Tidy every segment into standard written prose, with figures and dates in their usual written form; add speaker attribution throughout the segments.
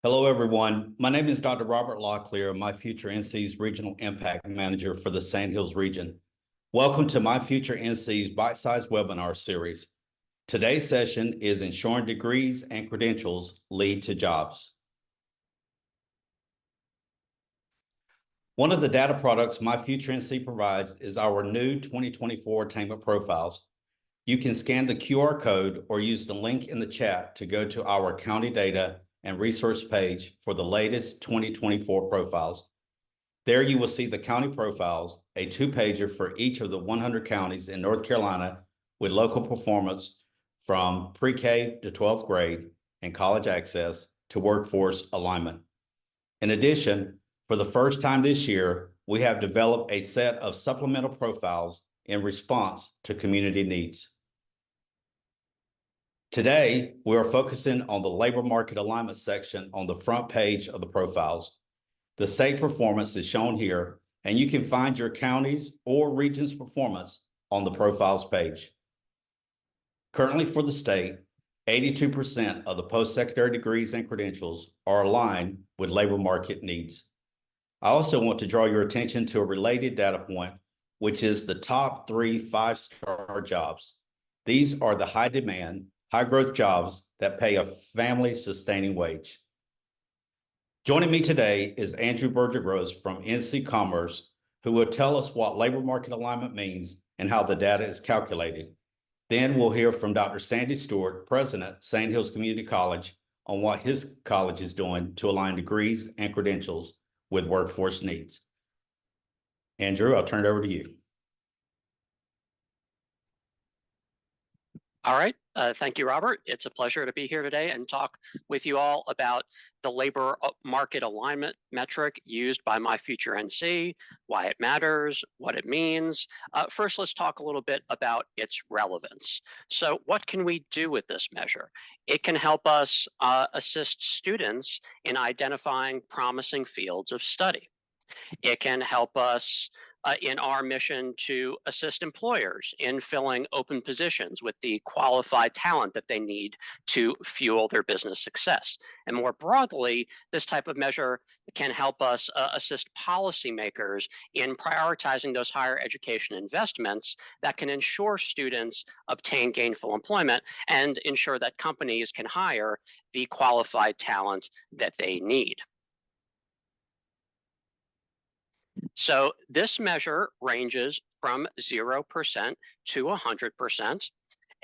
Speaker 1: Hello, everyone. My name is Dr. Robert Locklear, My Future NC's Regional Impact Manager for the Sandhills region. Welcome to My Future NC's bite-sized webinar series. Today's session is Ensuring Degrees and Credentials Lead to Jobs. One of the data products My Future NC provides is our new 2024 attainment profiles. You can scan the QR code or use the link in the chat to go to our county data and resource page for the latest 2024 profiles. There you will see the county profiles, a two-pager for each of the 100 counties in North Carolina with local performance from pre-K to 12th grade and college access to workforce alignment. In addition, for the first time this year, we have developed a set of supplemental profiles in response to community needs. Today, we are focusing on the labor market alignment section on the front page of the profiles. The state performance is shown here, and you can find your county's or region's performance on the profiles page. Currently for the state, 82% of the post-secondary degrees and credentials are aligned with labor market needs. I also want to draw your attention to a related data point, which is the top 3 5-star jobs. These are the high demand, high growth jobs that pay a family sustaining wage. Joining me today is Andrew Berger-Gross from NC Commerce, who will tell us what labor market alignment means and how the data is calculated. Then we'll hear from Dr. Sandy Stewart, President, Sandhills Community College, on what his college is doing to align degrees and credentials with workforce needs. Andrew, I'll turn it over to you.
Speaker 2: All right. Thank you, Robert. It's a pleasure to be here today and talk with you all about the labor market alignment metric used by My Future NC, why it matters, what it means. First, let's talk a little bit about its relevance. So what can we do with this measure? It can help us assist students in identifying promising fields of study. It can help us in our mission to assist employers in filling open positions with the qualified talent that they need to fuel their business success. And more broadly, this type of measure can help us assist policymakers in prioritizing those higher education investments that can ensure students obtain gainful employment and ensure that companies can hire the qualified talent that they need. So this measure ranges from 0% to 100%.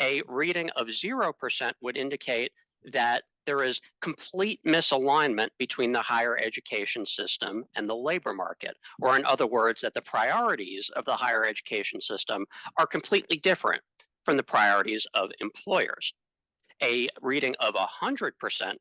Speaker 2: A reading of 0% would indicate that there is complete misalignment between the higher education system and the labor market, or in other words, that the priorities of the higher education system are completely different from the priorities of employers. A reading of 100%,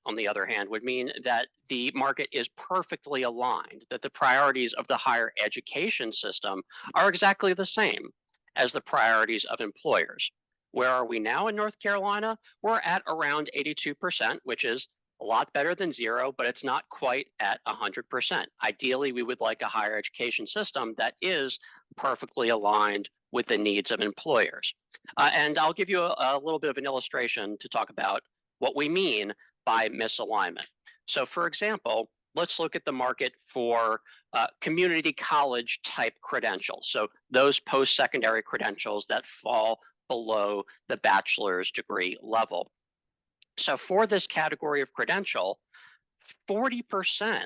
Speaker 2: on the other hand, would mean that the market is perfectly aligned, that the priorities of the higher education system are exactly the same as the priorities of employers. Where are we now in North Carolina? We're at around 82%, which is a lot better than 0, but it's not quite at 100%. Ideally, we would like a higher education system that is perfectly aligned with the needs of employers. And I'll give you a little bit of an illustration to talk about what we mean by misalignment. So for example, let's look at the market for community college type credentials. So those post-secondary credentials that fall below the bachelor's degree level. So for this category of credential, 40%,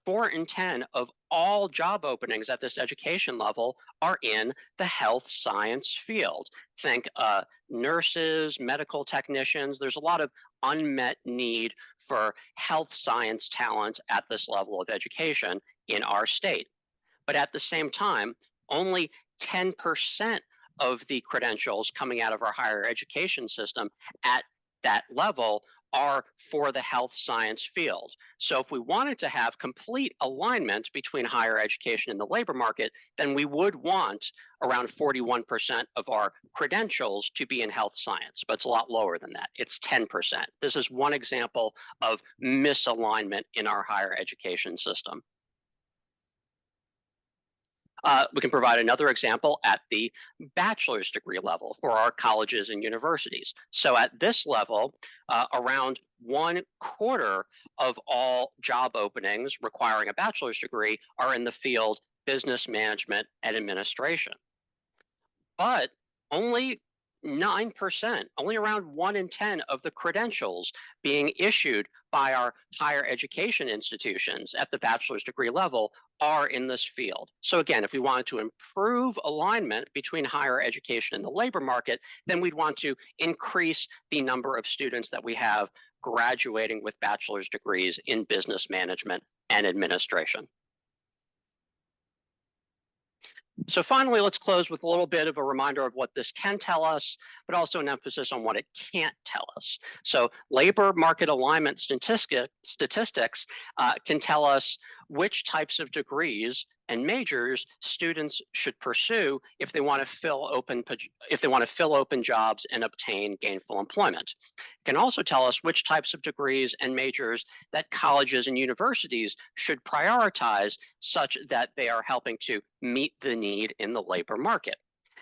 Speaker 2: 4 in 10 of all job openings at this education level are in the health science field. Think nurses, medical technicians. There's a lot of unmet need for health science talent at this level of education in our state. But at the same time, only 10% of the credentials coming out of our higher education system at that level are for the health science field. So if we wanted to have complete alignment between higher education and the labor market, then we would want around 41% of our credentials to be in health science, but it's a lot lower than that. It's 10%. This is one example of misalignment in our higher education system. We can provide another example at the bachelor's degree level for our colleges and universities. So at this level, around 1/4 of all job openings requiring a bachelor's degree are in the field business management and administration. But only 9%, only around 1 in 10 of the credentials being issued by our higher education institutions at the bachelor's degree level are in this field. So again, if we wanted to improve alignment between higher education and the labor market, then we'd want to increase the number of students that we have graduating with bachelor's degrees in business management and administration. So finally, let's close with a little bit of a reminder of what this can tell us, but also an emphasis on what it can't tell us. So labor market alignment statistics can tell us which types of degrees and majors students should pursue if they want to fill open jobs and obtain gainful employment. It can also tell us which types of degrees and majors that colleges and universities should prioritize such that they are helping to meet the need in the labor market.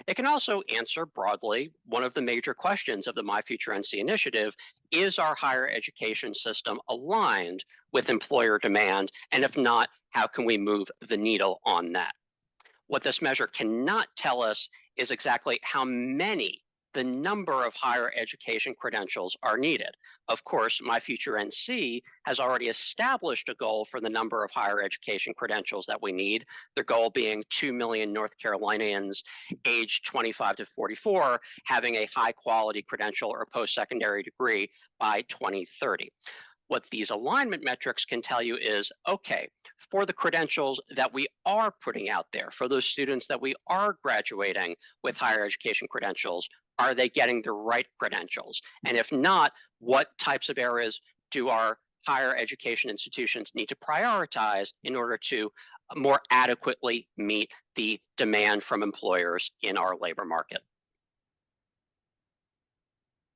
Speaker 2: It can also answer broadly one of the major questions of the My Future NC initiative: is our higher education system aligned with employer demand? And if not, how can we move the needle on that? What this measure cannot tell us is exactly how many, the number of higher education credentials are needed. Of course, My Future NC has already established a goal for the number of higher education credentials that we need, the goal being 2 million North Carolinians aged 25 to 44 having a high quality credential or post-secondary degree by 2030. What these alignment metrics can tell you is, okay, for the credentials that we are putting out there, for those students that we are graduating with higher education credentials, are they getting the right credentials? And if not, what types of areas do our higher education institutions need to prioritize in order to more adequately meet the demand from employers in our labor market?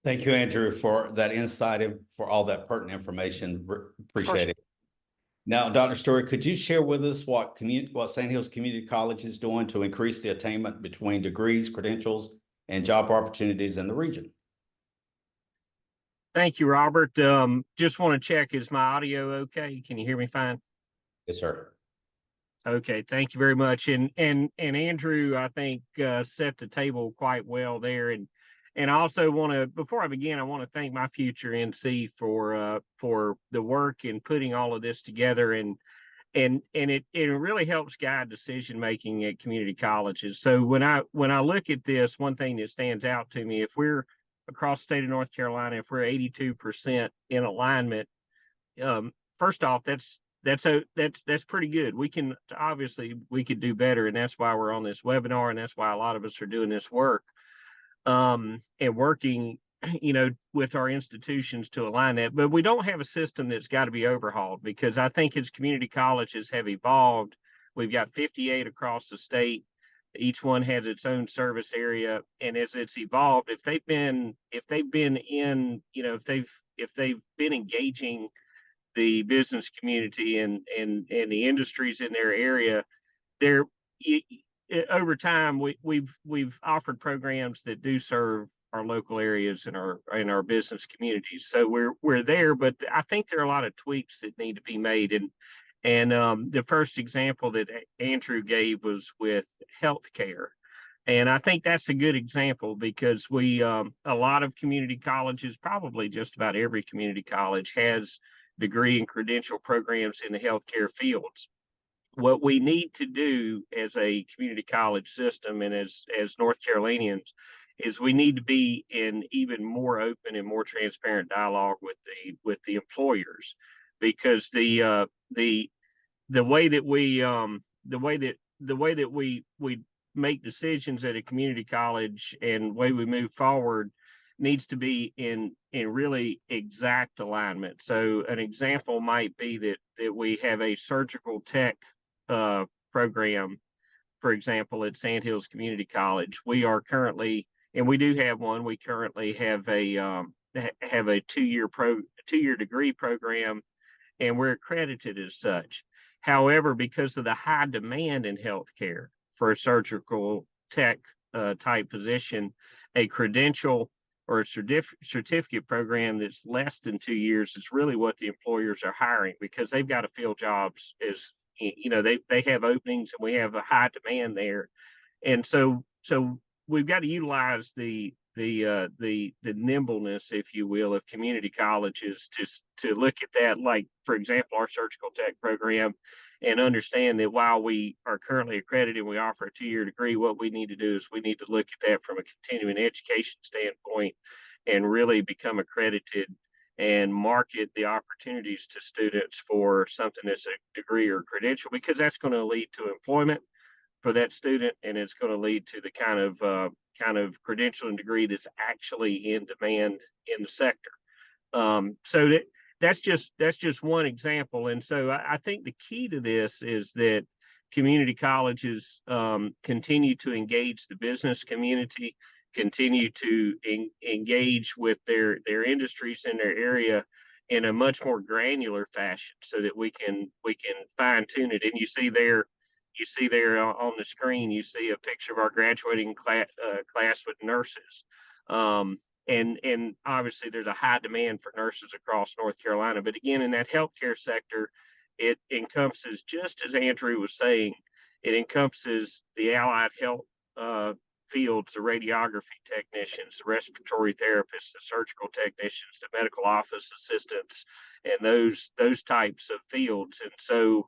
Speaker 1: Thank you, Andrew, for that insight and for all that pertinent information. Appreciate it. Now, Dr. Story, could you share with us what Sandhills Community College is doing to increase the attainment between degrees, credentials, and job opportunities in the region?
Speaker 3: Thank you, Robert. Just want to check, is my audio okay? Can you hear me fine?
Speaker 1: Yes, sir.
Speaker 3: Okay, thank you very much. And Andrew, I think set the table quite well there. And I also want to, before I begin, I want to thank My Future NC for the work in putting all of this together, and it really helps guide decision making at community colleges. So when I look at this, one thing that stands out to me: if we're across the state of North Carolina, if we're 82% in alignment, first off, that's pretty good. We can obviously we could do better, and that's why we're on this webinar, and that's why a lot of us are doing this work, and working, with our institutions to align that. But we don't have a system that's got to be overhauled, because I think as community colleges have evolved, we've got 58 across the state. Each one has its own service area, and as it's evolved, if they've been engaging the business community and the industries in their area, they're over time we've offered programs that do serve our local areas and our business communities. So we're there, but I think there are a lot of tweaks that need to be made. And the first example that Andrew gave was with healthcare. And I think that's a good example, because a lot of community colleges, probably just about every community college, has degree and credential programs in the healthcare fields. What we need to do as a community college system and as North Carolinians is we need to be in even more open and more transparent dialogue with the employers, because the way that we make decisions at a community college and the way we move forward needs to be in really exact alignment. So an example might be that we have a surgical tech program, for example, at Sandhills Community College. We are currently, and we do have one, we currently have a two-year degree program, and we're accredited as such. However, because of the high demand in healthcare for a surgical tech type position, a credential or a certificate program that's less than 2 years is really what the employers are hiring, because they've got to fill jobs as they have openings, and we have a high demand there. And so we've got to utilize the nimbleness, if you will, of community colleges to look at that, like, for example, our surgical tech program, and understand that while we are currently accredited and we offer a 2-year degree, what we need to do is we need to look at that from a continuing education standpoint and really become accredited and market the opportunities to students for something that's a degree or credential, because that's going to lead to employment for that student, and it's going to lead to the kind of credential and degree that's actually in demand in the sector. So that's just one example. And so I think the key to this is that community colleges continue to engage the business community, continue to engage with their industries in their area in a much more granular fashion, so that we can fine tune it. And you see there on the screen, you see a picture of our graduating class with nurses. And obviously there's a high demand for nurses across North Carolina. But again, in that healthcare sector, it encompasses, just as Andrew was saying, it encompasses the allied health fields, the radiography technicians, the respiratory therapists, the surgical technicians, the medical office assistants, and those types of fields. And so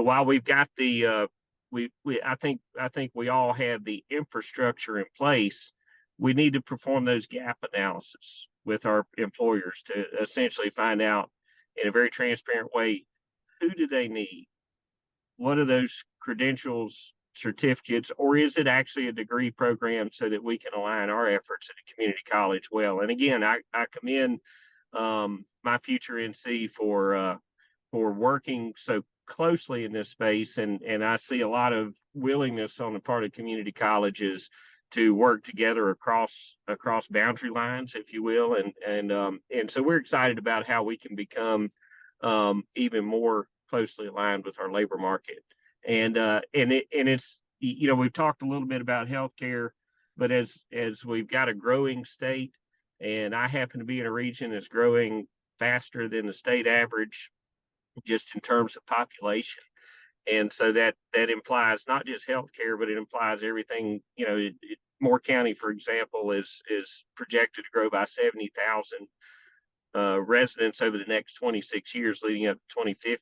Speaker 3: while we've got the I think we all have the infrastructure in place, we need to perform those gap analysis with our employers to essentially find out in a very transparent way, who do they need? What are those credentials, certificates, or is it actually a degree program, so that we can align our efforts at a community college well? And again, I commend my future NC for working so closely in this space, and I see a lot of willingness on the part of community colleges to work together across boundary lines, if you will, and so we're excited about how we can become even more closely aligned with our labor market. And it's, we've talked a little bit about healthcare, but as we've got a growing state, and I happen to be in a region that's growing faster than the state average, just in terms of population. And so that implies not just healthcare, but it implies everything. Moore County, for example, is projected to grow by 70,000 residents over the next 26 years, leading up to 2050.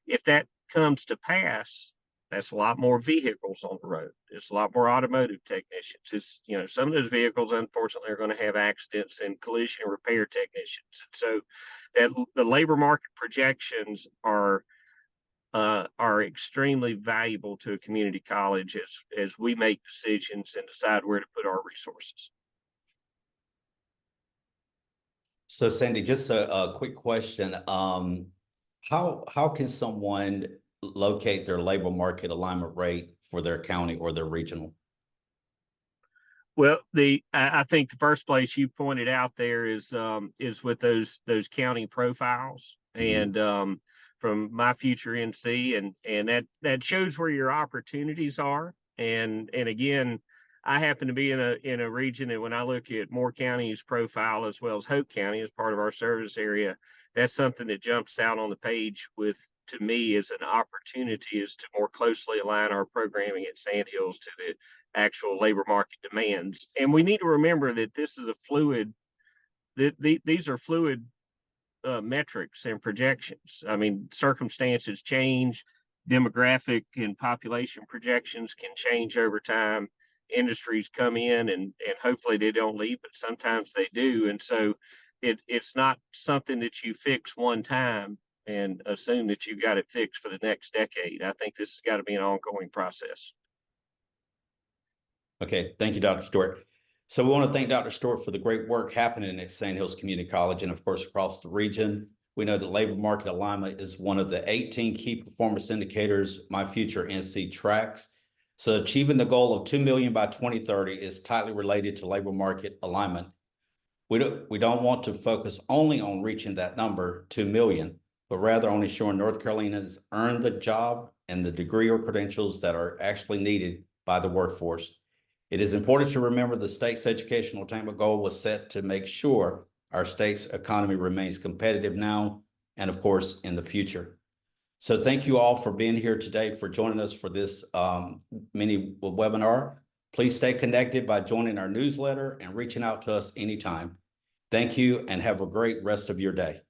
Speaker 3: If that comes to pass, that's a lot more vehicles on the road. It's a lot more automotive technicians. It's, some of those vehicles, unfortunately, are going to have accidents, and collision and repair technicians. And so that the labor market projections are extremely valuable to a community college as we make decisions and decide where to put our resources.
Speaker 1: So Sandy, just a quick question. How can someone locate their labor market alignment rate for their county or their regional?
Speaker 3: Well, I think the first place you pointed out there is with those county profiles, and from my future NC, and that shows where your opportunities are. And again, I happen to be in a region that, when I look at Moore County's profile as well as Hope County as part of our service area, that's something that jumps out on the page to me as an opportunity, is to more closely align our programming at Sandhills to the actual labor market demands. And we need to remember that this is a fluid, these are fluid metrics and projections. I mean, circumstances change, demographic and population projections can change over time. Industries come in, and hopefully they don't leave, but sometimes they do. And so it's not something that you fix one time and assume that you got it fixed for the next decade. I think this has got to be an ongoing process.
Speaker 1: Okay, thank you, Dr. Stewart. So we want to thank Dr. Stewart for the great work happening at Sandhills Community College, and of course across the region. We know that labor market alignment is one of the 18 key performance indicators My Future NC tracks. So achieving the goal of 2 million by 2030 is tightly related to labor market alignment. We don't want to focus only on reaching that number, 2 million, but rather on ensuring North Carolinians earn the job and the degree or credentials that are actually needed by the workforce. It is important to remember the state's educational attainment goal was set to make sure our state's economy remains competitive now and, of course, in the future. So thank you all for being here today, for joining us for this mini webinar. Please stay connected by joining our newsletter and reaching out to us anytime. Thank you and have a great rest of your day.